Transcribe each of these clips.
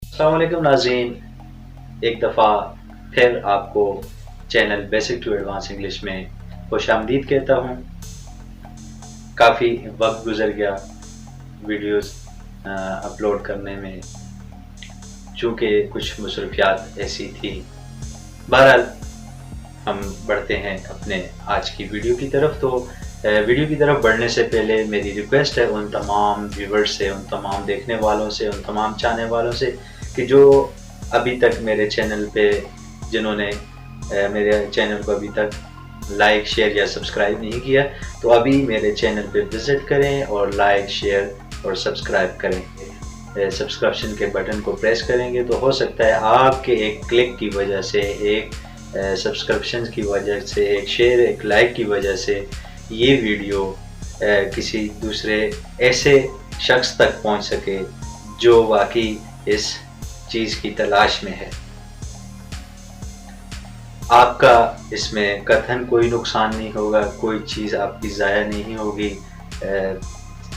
अस्सलाम वालेकुम नाज़रीन, एक दफ़ा फिर आपको channel basic to advance English में खुशामदीद कहता हूँ। काफ़ी वक्त गुजर गया वीडियोस अपलोड करने में, चूँकि कुछ मसरूफियात ऐसी थी। बहरहाल हम बढ़ते हैं अपने आज की वीडियो की तरफ। तो वीडियो की तरफ बढ़ने से पहले मेरी रिक्वेस्ट है उन तमाम व्यूवर्स से, उन तमाम देखने वालों से, उन तमाम चाहने वालों से कि जो अभी तक मेरे चैनल पे जिन्होंने मेरे चैनल को अभी तक लाइक, शेयर या सब्सक्राइब नहीं किया, तो अभी मेरे चैनल पे विज़िट करें और लाइक, शेयर और सब्सक्राइब करें। सब्सक्रिप्शन के बटन को प्रेस करेंगे तो हो सकता है आपके एक क्लिक की वजह से, एक सब्सक्रिप्शन की वजह से, एक शेयर, एक लाइक की वजह से ये वीडियो किसी दूसरे ऐसे शख्स तक पहुंच सके जो वाकई इस चीज़ की तलाश में है। आपका इसमें कतई कोई नुकसान नहीं होगा, कोई चीज़ आपकी ज़ाया नहीं होगी।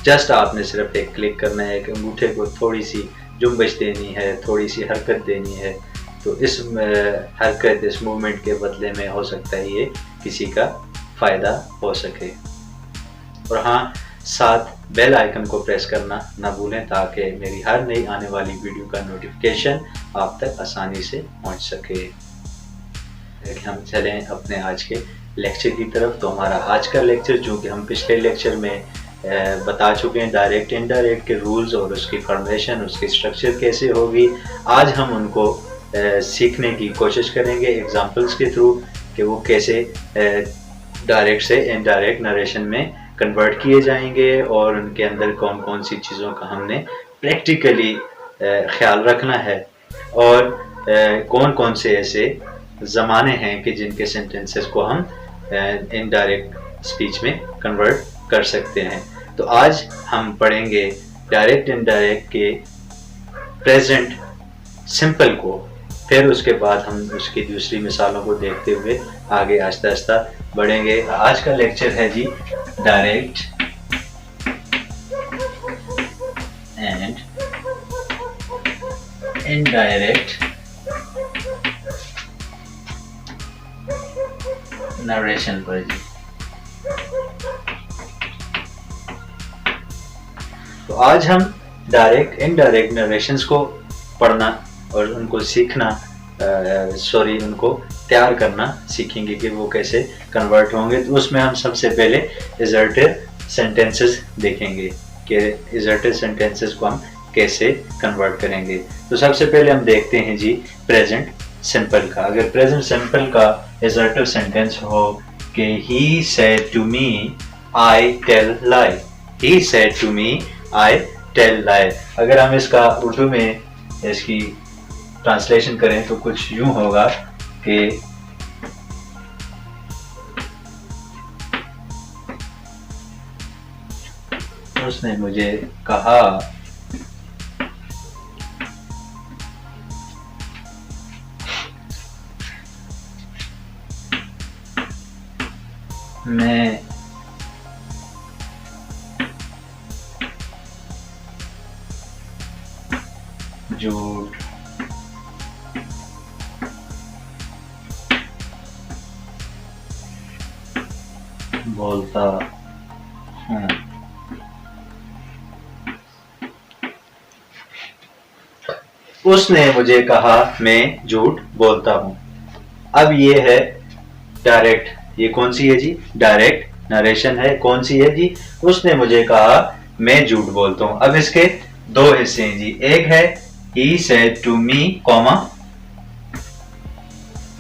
जस्ट आपने सिर्फ एक क्लिक करना है, एक अंगूठे को थोड़ी सी जुम्बश देनी है, थोड़ी सी हरकत देनी है, तो इस हरकत, इस मूवमेंट के बदले में हो सकता है ये किसी का फ़ायदा हो सके। और हाँ, साथ बेल आइकन को प्रेस करना ना भूलें ताकि मेरी हर नई आने वाली वीडियो का नोटिफिकेशन आप तक आसानी से पहुंच सके। हम चलें अपने आज के लेक्चर की तरफ। तो हमारा आज का लेक्चर, जो कि हम पिछले लेक्चर में बता चुके हैं, डायरेक्ट इनडायरेक्ट के रूल्स और उसकी फॉर्मेशन, उसकी स्ट्रक्चर कैसे होगी, आज हम उनको सीखने की कोशिश करेंगे एग्जांपल्स के थ्रू कि वो कैसे डायरेक्ट से इनडायरेक्ट नरेशन में कन्वर्ट किए जाएंगे और उनके अंदर कौन कौन सी चीज़ों का हमने प्रैक्टिकली ख्याल रखना है और कौन कौन से ऐसे ज़माने हैं कि जिनके सेंटेंसेस को हम इनडायरेक्ट स्पीच में कन्वर्ट कर सकते हैं। तो आज हम पढ़ेंगे डायरेक्ट इनडायरेक्ट के प्रेजेंट सिंपल को, फिर उसके बाद हम उसकी दूसरी मिसालों को देखते हुए आगे आहिस्ता आहिस्ता बढ़ेंगे। आज का लेक्चर है जी डायरेक्ट एंड इनडायरेक्ट नरेशन पर जी। तो आज हम डायरेक्ट इनडायरेक्ट नरेशंस को पढ़ना और उनको सीखना, उनको तैयार करना सीखेंगे कि वो कैसे कन्वर्ट होंगे। तो उसमें हम सबसे पहले असर्टिव सेंटेंसेस देखेंगे कि असर्टिव सेंटेंसेस को हम कैसे कन्वर्ट करेंगे। तो सबसे पहले हम देखते हैं जी प्रेजेंट सिंपल का। अगर प्रेजेंट सिंपल का असर्टिव सेंटेंस हो कि he said to me I tell lie, he said to me I tell lie, अगर हम इसका उर्दू में इसकी ट्रांसलेशन करें तो कुछ यूं होगा कि उसने मुझे कहा मैं झूठ बोलता हूँ। उसने मुझे कहा मैं झूठ बोलता हूँ। अब ये है डायरेक्ट, ये कौन सी है जी? डायरेक्ट नरेशन है। कौन सी है जी? उसने मुझे कहा मैं झूठ बोलता हूँ। अब इसके दो हिस्से हैं जी, एक है he said to me comma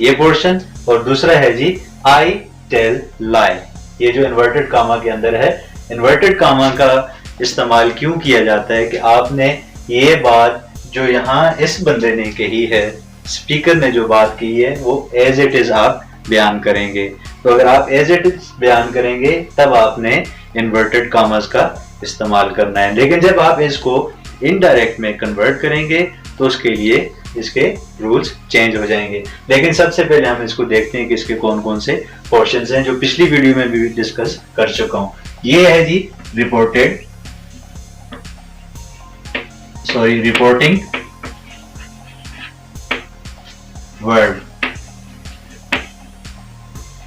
ये पोर्शन, और दूसरा है जी I tell lie, ये जो इन्वर्टेड कामा के अंदर है। इन्वर्टेड कामा का इस्तेमाल क्यों किया जाता है कि आपने ये बात जो यहाँ इस बंदे ने कही है, स्पीकर ने जो बात की है, वो एज इट इज आप बयान करेंगे। तो अगर आप एज इट इज बयान करेंगे तब आपने इन्वर्टेड कामास का इस्तेमाल करना है। लेकिन जब आप इसको इनडायरेक्ट में कन्वर्ट करेंगे तो उसके लिए इसके रूल्स चेंज हो जाएंगे। लेकिन सबसे पहले हम इसको देखते हैं कि इसके कौन कौन से पोर्शंस हैं, जो पिछली वीडियो में भी डिस्कस कर चुका हूं। ये है जी रिपोर्टिंग वर्ब।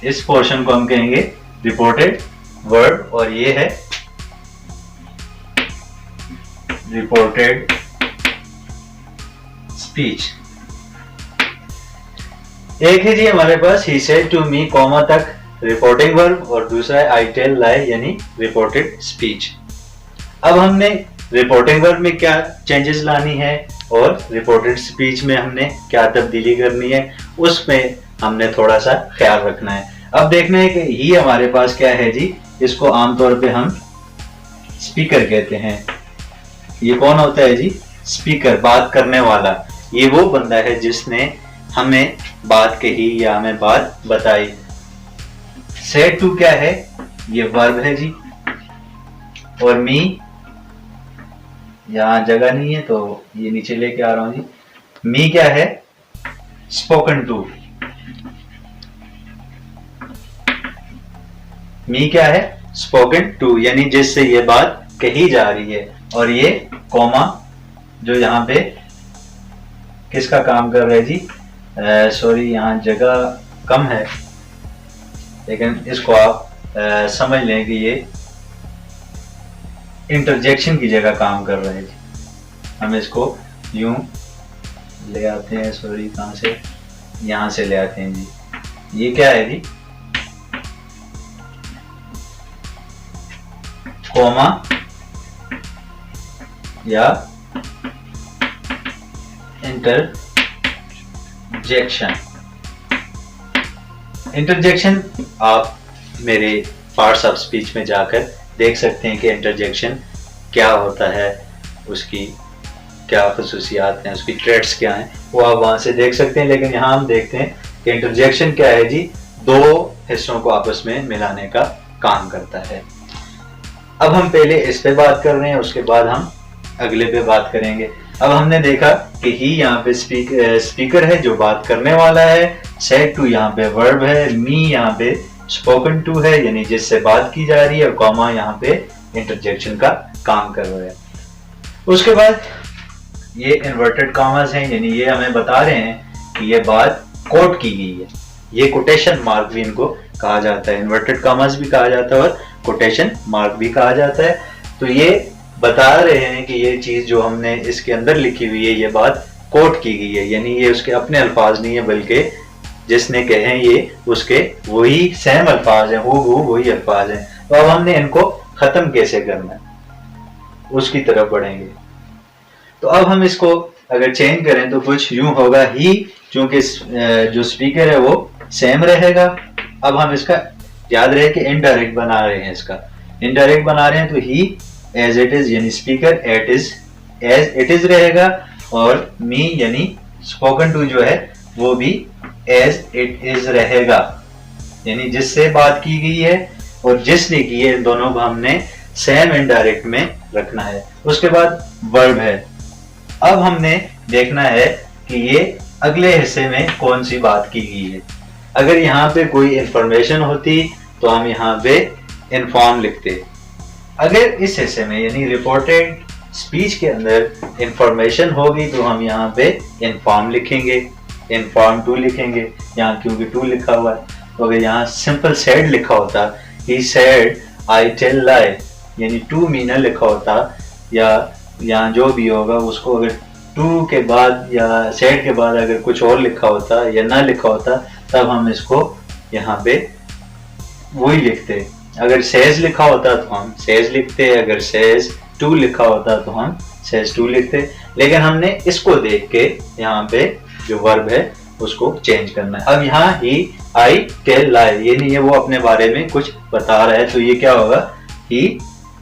इस पोर्शन को हम कहेंगे रिपोर्टेड वर्ब और ये है रिपोर्टेड स्पीच। एक है जी हमारे पास he said to me comma तक रिपोर्टिंग वर्ब और दूसरा है आई टेल लाई यानी रिपोर्टेड स्पीच। अब हमने रिपोर्टिंग वर्ब में क्या चेंजेस लानी है और रिपोर्टेड स्पीच में हमने क्या तब्दीली करनी है उसमें हमने थोड़ा सा ख्याल रखना है। अब देखना है कि ये हमारे पास क्या है जी, इसको आमतौर पे हम स्पीकर कहते हैं। ये कौन होता है जी? स्पीकर, बात करने वाला। ये वो बंदा है जिसने हमें बात कही या हमें बात बताई। सेड टू क्या है? ये वर्ब है जी। और मी, यहां जगह नहीं है तो ये नीचे लेके आ रहा हूं जी। मी क्या है? Spoken to. मी क्या है? स्पोकन टू, यानी जिससे ये बात कही जा रही है। और ये कॉमा जो यहाँ पे किसका काम कर रहा है जी? सॉरी, यहाँ जगह कम है, लेकिन इसको आप समझ लें कि ये इंटरजेक्शन की जगह काम कर रहा है जी। हम इसको यूं ले आते हैं, सॉरी कहाँ से, यहाँ से ले आते हैं जी। ये क्या है जी? कॉमा या इंटरजेक्शन। इंटरजेक्शन आप मेरे पार्ट्स ऑफ स्पीच में जाकर देख सकते हैं कि इंटरजेक्शन क्या होता है, उसकी क्या खसूसियात हैं, उसकी ट्रेड्स क्या हैं, वो आप वहां से देख सकते हैं। लेकिन यहाँ हम देखते हैं कि इंटरजेक्शन क्या है जी? दो हिस्सों को आपस में मिलाने का काम करता है। अब हम पहले इस पे बात कर रहे हैं, उसके बाद हम अगले पे बात करेंगे। अब हमने देखा कि ही यहाँ पे स्पीकर है जो बात करने वाला है, सेड टू यहाँ पे वर्ब है, मी यहाँ पे स्पोकन टू है यानी जिससे बात की जा रही है, और कॉमा यहाँ पे इंटरजेक्शन का काम कर रहा है। उसके बाद ये इन्वर्टेड कॉमास हैं, यानी ये हमें बता रहे हैं कि ये बात कोट की गई है। ये कोटेशन मार्क भी इनको कहा जाता है, इन्वर्टेड कॉमास भी कहा जाता है और कोटेशन मार्क भी कहा जाता है। तो ये बता रहे हैं कि ये चीज जो हमने इसके अंदर लिखी हुई है ये बात कोट की गई है, यानी ये उसके अपने अल्फाज नहीं है बल्कि जिसने कहे हैं ये उसके वही सेम अल्फाज हैं, हूबहू वही अल्फाज हैं। तो अब हमने इनको खत्म कैसे करना है उसकी तरफ बढ़ेंगे। तो अब हम इसको अगर चेंज करें तो कुछ यूं होगा, ही चूंकि जो स्पीकर है वो सेम रहेगा। अब हम इसका याद रहे कि इनडायरेक्ट बना रहे हैं, इसका इनडायरेक्ट बना रहे हैं तो ही एज इट इज यानी स्पीकर एज इट इज रहेगा, और मी यानी स्पोकन टू जो है वो भी एज इट इज रहेगा, यानी जिससे बात की गई है और जिसने की है इन दोनों को हमने सेम इनडायरेक्ट में रखना है। उसके बाद वर्ब है। अब हमने देखना है कि ये अगले हिस्से में कौन सी बात की गई है। अगर यहाँ पे कोई इंफॉर्मेशन होती तो हम यहाँ पे इन्फॉर्म लिखते। अगर इस हिस्से में यानी रिपोर्टेड स्पीच के अंदर इंफॉर्मेशन होगी तो हम यहाँ पे इन्फॉर्म लिखेंगे, इन्फॉर्म टू लिखेंगे, यहाँ क्योंकि टू लिखा हुआ है। तो अगर यहाँ सिंपल सेड लिखा होता, ही सेड आई टेल लाई, यानी टू मी न लिखा होता, या यहाँ जो भी होगा उसको अगर टू के बाद या सेड के बाद अगर कुछ और लिखा होता या ना लिखा होता तब हम इसको यहाँ पे वही लिखते। अगर सेज लिखा होता तो हम सेज लिखते, अगर सेज टू लिखा होता तो हम सेज टू लिखते। लेकिन हमने इसको देख के यहाँ पे जो वर्ब है उसको चेंज करना है। अब यहाँ ही आई टेल लाई, ये नहीं है वो अपने बारे में कुछ बता रहा है, तो ये क्या होगा? He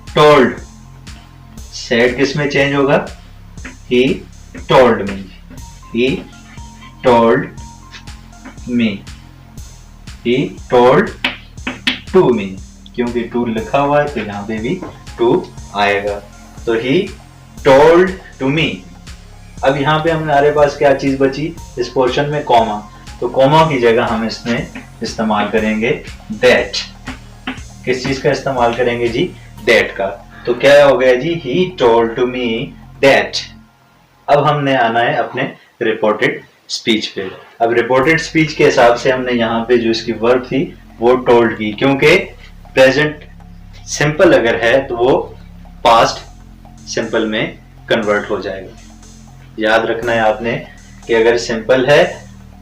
told. सेड किस में चेंज होगा? He told me, he told me, he told to me, क्योंकि टू लिखा हुआ है तो यहाँ पे भी टू आएगा। तो ही टोल्ड टू मी। अब यहाँ पे हमारे पास क्या चीज बची इस पोर्शन में? कॉमा। तो कॉमा की जगह हम इसमें इस्तेमाल करेंगे दैट। किस चीज का इस्तेमाल करेंगे जी? दैट का। तो क्या हो गया जी? He told to me that. अब हमने आना है अपने रिपोर्टेड स्पीच पे। अब रिपोर्टेड स्पीच के हिसाब से हमने यहाँ पे जो इसकी वर्ब थी वो टोल्ड की, क्योंकि प्रेजेंट सिंपल अगर है तो वो पास्ट सिंपल में कन्वर्ट हो जाएगा। याद रखना है आपने कि अगर सिंपल है,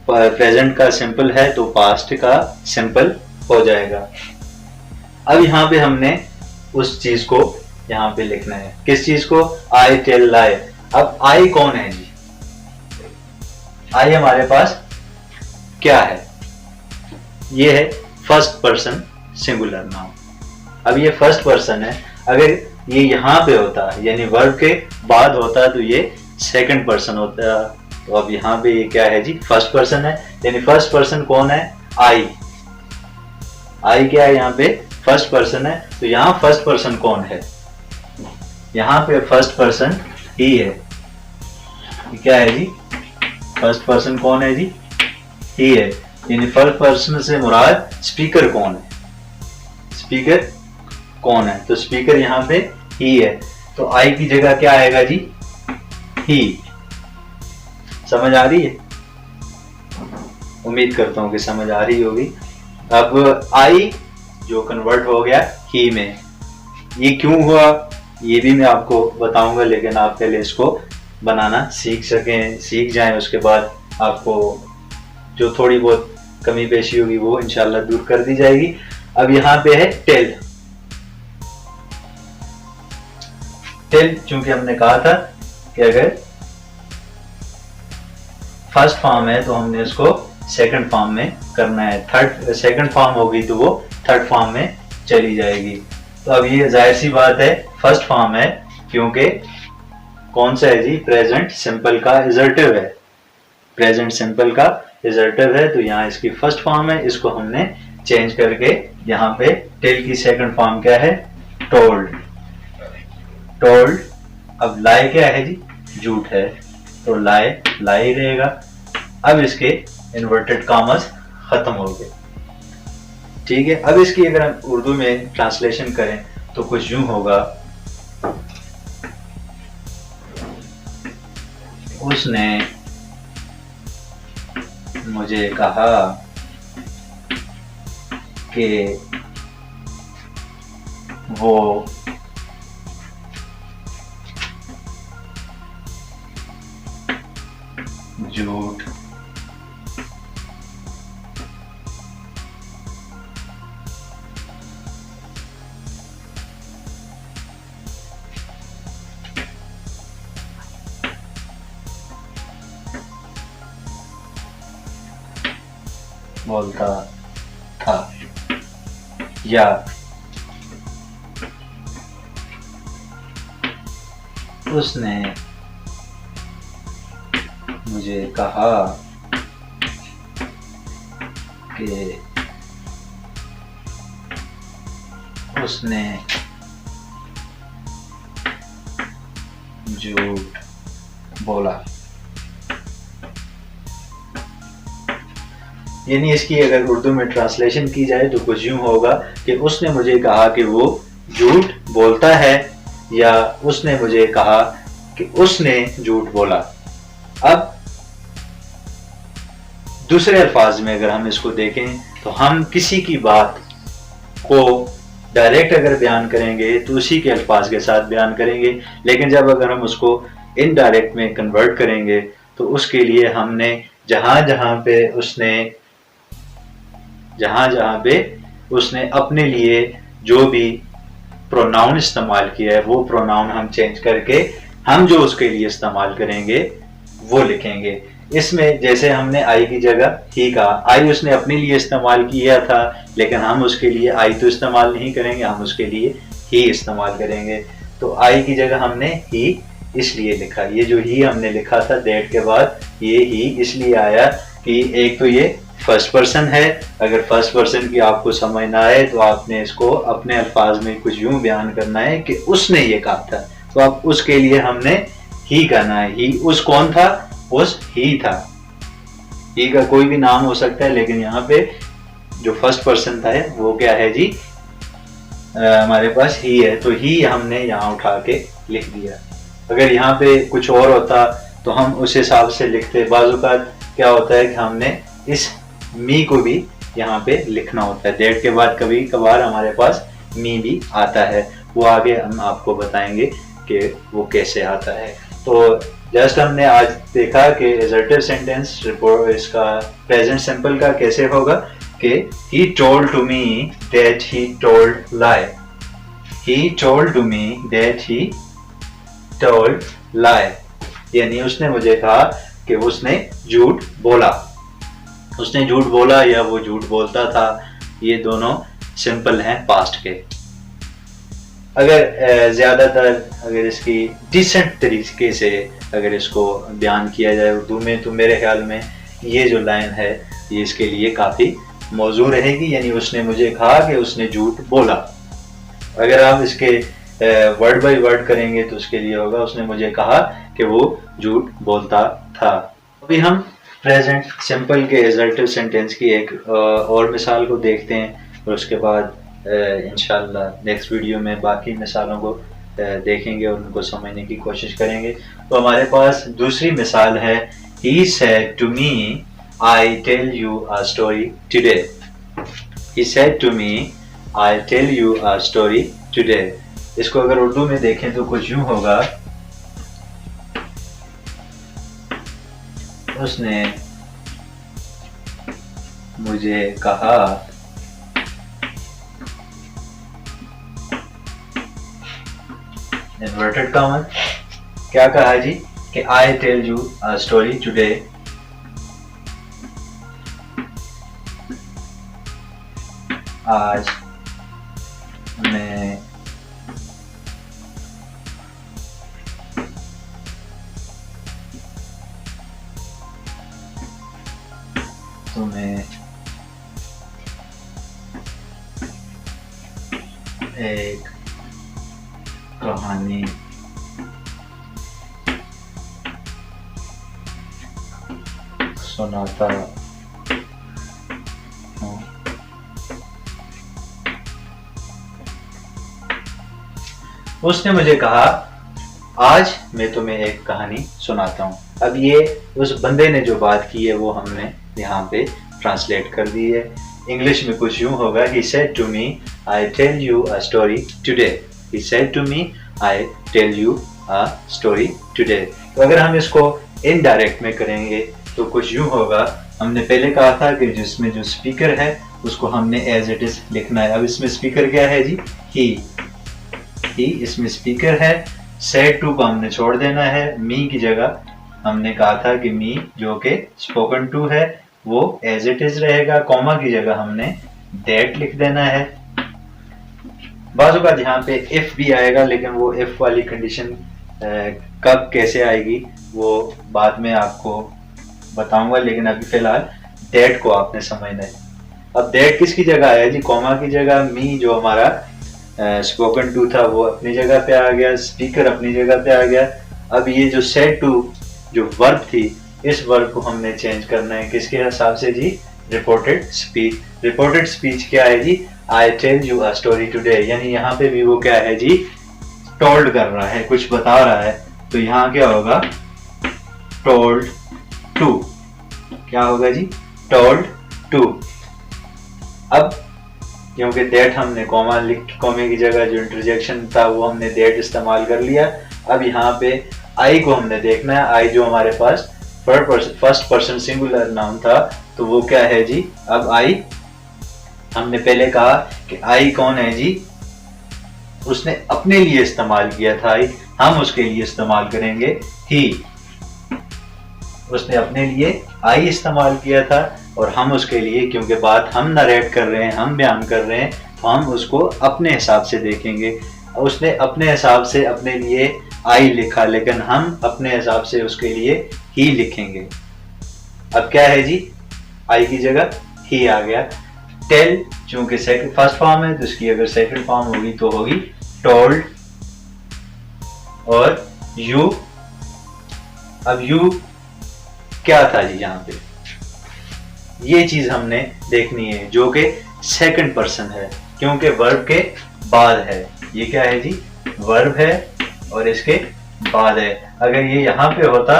प्रेजेंट का सिंपल है तो पास्ट का सिंपल हो जाएगा। अब यहाँ पे हमने उस चीज को यहाँ पे लिखना है। किस चीज को? I tell lie. अब आई कौन है जी? आई हमारे पास क्या है? ये है फर्स्ट पर्सन सिंगुलर नाउन। अब ये फर्स्ट पर्सन है, अगर ये यहाँ पे होता यानी वर्ब के बाद होता तो ये सेकंड पर्सन होता। तो अब यहाँ पे ये क्या है जी? फर्स्ट पर्सन है, यानी फर्स्ट पर्सन कौन है? आई। आई क्या है? यहाँ पे फर्स्ट पर्सन है। तो यहाँ फर्स्ट पर्सन कौन है? यहाँ पे फर्स्ट पर्सन ही है। ये क्या है जी? फर्स्ट पर्सन कौन है जी? ही है, यानी फर्स्ट पर्सन से मुराद स्पीकर कौन है? स्पीकर कौन है? तो स्पीकर यहाँ पे ही है, तो आई की जगह क्या आएगा जी? ही। समझ आ रही है? उम्मीद करता हूं कि समझ आ रही होगी। अब आई जो कन्वर्ट हो गया ही में, ये क्यों हुआ ये भी मैं आपको बताऊंगा, लेकिन आप पहले इसको बनाना सीख जाएं, उसके बाद आपको जो थोड़ी बहुत कमी पेशी होगी वो इंशाल्लाह दूर कर दी जाएगी। अब यहाँ पे है टेल। टेल चूंकि हमने कहा था कि अगर फर्स्ट फॉर्म है तो हमने इसको सेकंड फॉर्म में करना है, सेकंड फॉर्म होगी तो वो थर्ड फॉर्म में चली जाएगी। तो अब ये जाहिर सी बात है फर्स्ट फॉर्म है, क्योंकि कौन सा है जी? प्रेजेंट सिंपल का इजर्टिव है। प्रेजेंट सिंपल का इजर्टिव है, तो यहाँ इसकी फर्स्ट फॉर्म है, इसको हमने चेंज करके यहाँ पे टेल की सेकंड फॉर्म क्या है? टोल्ड। टोल्ड। अब लाई क्या है जी? झूठ है, तो लाई रहेगा। अब इसके इन्वर्टेड कॉमर्स खत्म हो गए, ठीक है। अब इसकी अगर हम उर्दू में ट्रांसलेशन करें तो कुछ यूं होगा, उसने मुझे कहा कि वो झूठ बोलता था, या उसने मुझे कहा कि उसने झूठ बोला। यानी इसकी अगर उर्दू में ट्रांसलेशन की जाए तो कुछ यूं होगा कि उसने मुझे कहा कि वो झूठ बोलता है, या उसने मुझे कहा कि उसने झूठ बोला। अब दूसरे अल्फाज में अगर हम इसको देखें तो हम किसी की बात को डायरेक्ट अगर बयान करेंगे तो उसी के अल्फाज के साथ बयान करेंगे, लेकिन जब अगर हम उसको इनडायरेक्ट में कन्वर्ट करेंगे तो उसके लिए हमने जहां जहां पे उसने अपने लिए जो भी प्रोनाउन इस्तेमाल किया है वो प्रोनाउन हम चेंज करके हम जो उसके लिए इस्तेमाल करेंगे वो लिखेंगे। इसमें जैसे हमने आई की जगह ही कहा, आई उसने अपने लिए इस्तेमाल किया था, लेकिन हम उसके लिए आई तो इस्तेमाल नहीं करेंगे, हम उसके लिए ही इस्तेमाल करेंगे। तो आई की जगह हमने ही इसलिए लिखा। ये जो ही हमने लिखा था दैट के बाद ये ही इसलिए आया कि एक तो ये फर्स्ट पर्सन है, अगर फर्स्ट पर्सन की आपको समझ ना आए तो आपने इसको अपने अल्फाज में कुछ यूं बयान करना है कि उसने ये कहा था, तो अब उसके लिए हमने ही कहना है। ही उस कौन था? उस ही था। ही का कोई भी नाम हो सकता है, लेकिन यहाँ पे जो फर्स्ट पर्सन था वो क्या है जी? हमारे पास ही है, तो ही हमने यहाँ उठा के लिख दिया। अगर यहाँ पे कुछ और होता तो हम उस हिसाब से लिखते। बाज़ औक़ात क्या होता है कि हमने इस मी को भी यहाँ पे लिखना होता है। दैट के बाद कभी कभार हमारे पास मी भी आता है, वो आगे हम आपको बताएंगे कि वो कैसे आता है। तो जस्ट हमने आज देखा कि असर्टिव सेंटेंस रिपोर्ट इसका प्रेजेंट सिंपल का कैसे होगा कि he told to me that he told lie, he told to me that he told lie, यानी उसने मुझे कहा कि उसने झूठ बोला, उसने झूठ बोला या वो झूठ बोलता था। ये दोनों सिंपल हैं पास्ट के। अगर ज्यादातर अगर इसकी डिसेंट तरीके से अगर इसको बयान किया जाए उर्दू में, तो मेरे ख्याल में ये जो लाइन है ये इसके लिए काफी मौजू रहेगी, यानी उसने मुझे कहा कि उसने झूठ बोला। अगर आप इसके वर्ड बाय वर्ड करेंगे तो उसके लिए होगा उसने मुझे कहा कि वो झूठ बोलता था। अभी हम प्रेजेंट सिंपल के असर्टिव सेंटेंस की एक और मिसाल को देखते हैं और उसके बाद इंशाल्लाह नेक्स्ट वीडियो में बाकी मिसालों को देखेंगे और उनको समझने की कोशिश करेंगे। तो हमारे पास दूसरी मिसाल है He said to me, I tell you a story today. He said to me, I tell you a story today. इसको अगर उर्दू में देखें तो कुछ यूं होगा, उसने मुझे कहा इन्वर्टेड कॉमन, क्या कहा जी कि I tell you a story today, आज मैं तुम्हें एक कहानी सुनाता हूँ। उसने मुझे कहा आज मैं तुम्हें एक कहानी सुनाता हूँ। अब ये उस बंदे ने जो बात की है वो हमने यहाँ पे ट्रांसलेट कर दी है। इंग्लिश में कुछ यूं होगा, He said to me, I tell you a story today. He said to me, I tell you a story today. तो अगर हम इसको इनडायरेक्ट में करेंगे तो कुछ यूं होगा, हमने पहले कहा था कि जिसमें जो स्पीकर है उसको हमने एज इट इज लिखना है। अब इसमें स्पीकर क्या है जी, ही इसमें स्पीकर है। सेड टू को हमने छोड़ देना है, मी की जगह हमने कहा था कि मी जो कि स्पोकन टू है वो एज इट इज रहेगा। कॉमा की जगह हमने दैट लिख देना है। बाजू का यहाँ पे इफ भी आएगा, लेकिन वो इफ वाली कंडीशन कब कैसे आएगी वो बाद में आपको बताऊंगा, लेकिन अभी फिलहाल दैट को आपने समझना है। अब दैट किसकी जगह आया जी, कॉमा की जगह। मी जो हमारा स्पोकन टू था वो अपनी जगह पे आ गया, स्पीकर अपनी जगह पे आ गया। अब ये जो सेड टू जो वर्ब थी, इस वर्ब को हमने चेंज करना है किसके हिसाब से जी, रिपोर्टेड स्पीच। रिपोर्टेड स्पीच क्या है जी, I tell you a story today, यानी यहाँ पे भी वो क्या है जी, टोल्ड कर रहा है, कुछ बता रहा है। तो यहाँ क्या होगा, टोल्ड टू, क्या होगा जी, टोल्ड टू। अब क्योंकि दैट हमने कॉमा लिख, कॉमे की जगह जो इंटरजेक्शन था वो हमने दैट इस्तेमाल कर लिया। अब यहाँ पे आई को हमने देखना है। आई जो हमारे पास फर्स्ट पर्सन सिंगुलर नाउन था, तो वो क्या है जी, अब आई हमने पहले कहा कि आई कौन है जी, उसने अपने लिए इस्तेमाल किया था आई, हम उसके लिए इस्तेमाल करेंगे ही। उसने अपने लिए आई इस्तेमाल किया था और हम उसके लिए, क्योंकि बात हम नरेट कर रहे हैं, हम बयान कर रहे हैं, तो हम उसको अपने हिसाब से देखेंगे। उसने अपने हिसाब से अपने लिए आई लिखा, लेकिन हम अपने हिसाब से उसके लिए ही लिखेंगे। अब क्या है जी, आई की जगह ही आ गया। टेल चूंकि सेकंड फर्स्ट फॉर्म है तो इसकी अगर सेकंड फॉर्म होगी तो होगी टोल्ड। और यू, अब यू क्या था जी, यहाँ पे ये चीज हमने देखनी है जो कि सेकंड पर्सन है, क्योंकि वर्ब के बाद है। ये क्या है जी, वर्ब है और इसके बाद है। अगर ये यहाँ पे होता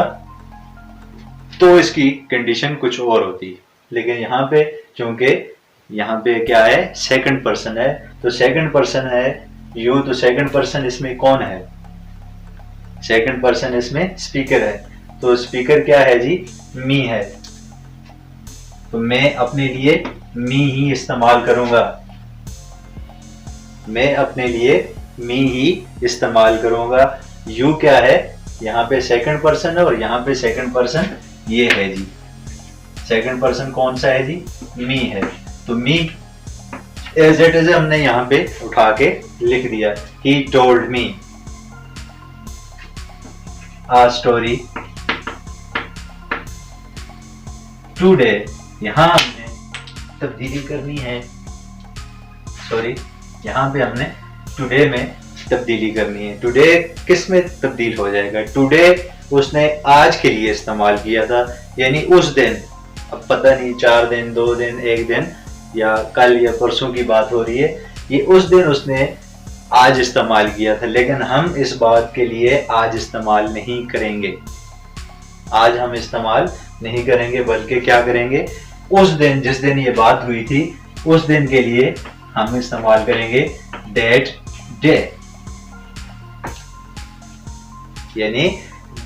तो इसकी कंडीशन कुछ और होती। लेकिन यहाँ पे क्योंकि यहाँ पे क्या है, सेकंड पर्सन है, तो सेकंड पर्सन है यू, तो सेकंड पर्सन इसमें कौन है, सेकंड पर्सन इसमें स्पीकर है, तो स्पीकर क्या है जी, मी है, तो मैं अपने लिए मी ही इस्तेमाल करूंगा, मैं अपने लिए मी ही इस्तेमाल करूंगा। यू क्या है, यहाँ पे सेकंड पर्सन है और यहाँ पे सेकंड पर्सन ये है जी, सेकंड पर्सन कौन सा है जी, मी है, तो मी एज इट इज हमने यहाँ पे उठा के लिख दिया, he told me a story today, यहाँ हमने तब्दीली करनी है, सॉरी यहाँ पे हमने टुडे में तब्दीली करनी है। टुडे किस में तब्दील हो जाएगा, टुडे उसने आज के लिए इस्तेमाल किया था, यानी उस दिन, अब पता नहीं 4 दिन 2 दिन 1 दिन या कल या परसों की बात हो रही है, ये उस दिन उसने आज इस्तेमाल किया था, लेकिन हम इस बात के लिए आज इस्तेमाल नहीं करेंगे, आज हम इस्तेमाल नहीं करेंगे, बल्कि क्या करेंगे, उस दिन जिस दिन ये बात हुई थी उस दिन के लिए हम इस्तेमाल करेंगे दैट डे, यानी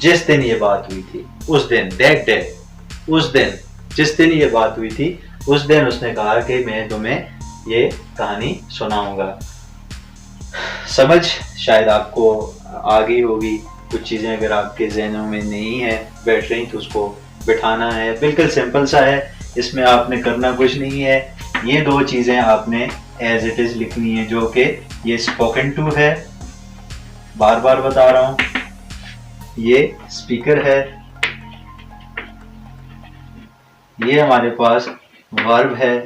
जिस दिन ये बात हुई थी उस दिन, दैट डे, उस दिन जिस दिन ये बात हुई थी उस दिन उसने कहा कि मैं तुम्हें ये कहानी सुनाऊंगा। समझ शायद आपको आ गई होगी, कुछ चीज़ें अगर आपके जहनों में नहीं है बैठ रही तो उसको बिठाना है, बिल्कुल सिंपल सा है, इसमें आपने करना कुछ नहीं है, ये 2 चीज़ें आपने एज इट इज़ लिखनी है, जो कि ये स्पोकन टू है, बार बार बता रहा हूँ, ये स्पीकर है, ये हमारे पास वर्ब है,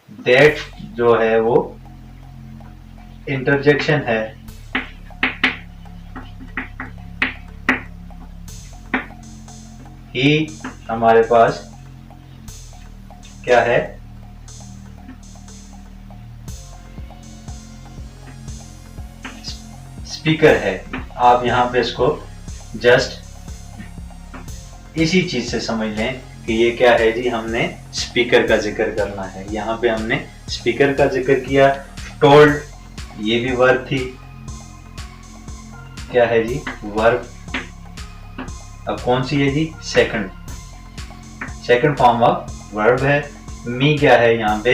दैट जो है वो इंटरजेक्शन है, ही हमारे पास क्या है, स्पीकर है। आप यहाँ पे इसको जस्ट इसी चीज से समझ लें कि ये क्या है जी, हमने स्पीकर का जिक्र करना है, यहाँ पे हमने स्पीकर का जिक्र किया। टोल्ड ये भी वर्ब थी, क्या है जी, वर्ब, अब कौन सी है जी, सेकंड फॉर्म ऑफ वर्ब है। मी क्या है, यहाँ पे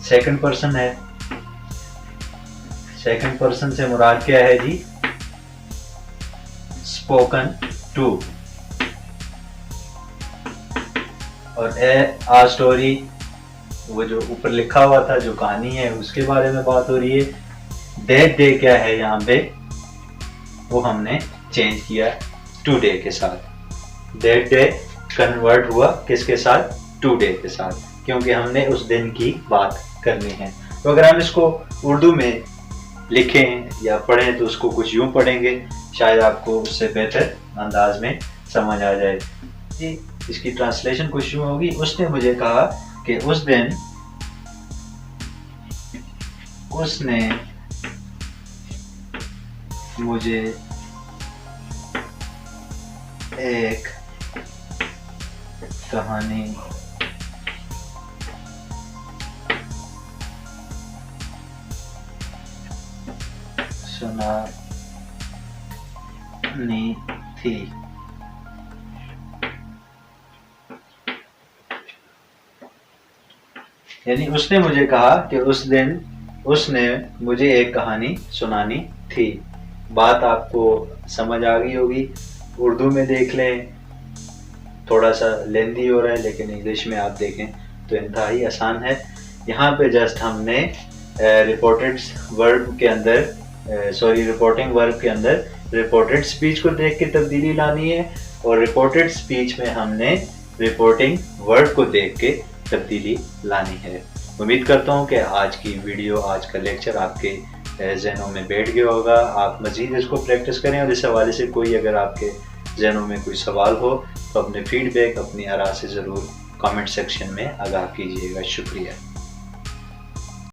सेकंड पर्सन है, सेकंड पर्सन से मुराद क्या है जी, स्पोकन टू, और आ स्टोरी वो जो ऊपर लिखा हुआ था, जो कहानी है उसके बारे में बात हो रही है। दैट डे क्या है यहाँ पे, वो हमने चेंज किया टुडे के साथ, दैट डे कन्वर्ट हुआ किसके साथ, टुडे के साथ, क्योंकि हमने उस दिन की बात करनी है। तो अगर हम इसको उर्दू में लिखें या पढ़ें तो उसको कुछ यूं पढ़ेंगे, शायद आपको उससे बेहतर अंदाज में समझ आ जाए। इसकी ट्रांसलेशन कुछ यूं होगी, उसने मुझे कहा कि उस दिन उसने मुझे एक कहानी सुनानी थी। यानी उसने मुझे कहा कि उस दिन उसने मुझे एक कहानी सुनानी थी। बात आपको समझ आ गई होगी। उर्दू में देख लें, थोड़ा सा लेंदी हो रहा है, लेकिन इंग्लिश में आप देखें तो इंतहाई आसान है। यहाँ पे जस्ट हमने रिपोर्टेड वर्ब के अंदर रिपोर्टिंग वर्ब के अंदर रिपोर्टेड स्पीच को देख के तब्दीली लानी है, और रिपोर्टेड स्पीच में हमने रिपोर्टिंग वर्ब को देख के तब्दीली लानी है। उम्मीद करता हूँ कि आज की वीडियो, आज का लेक्चर आपके जहनों में बैठ गया होगा। आप मज़ीद इसको प्रैक्टिस करें, और इस हवाले से कोई अगर आपके जहनों में कोई सवाल हो तो अपने फीडबैक, अपनी आरा से ज़रूर कमेंट सेक्शन में आगाह कीजिएगा। शुक्रिया।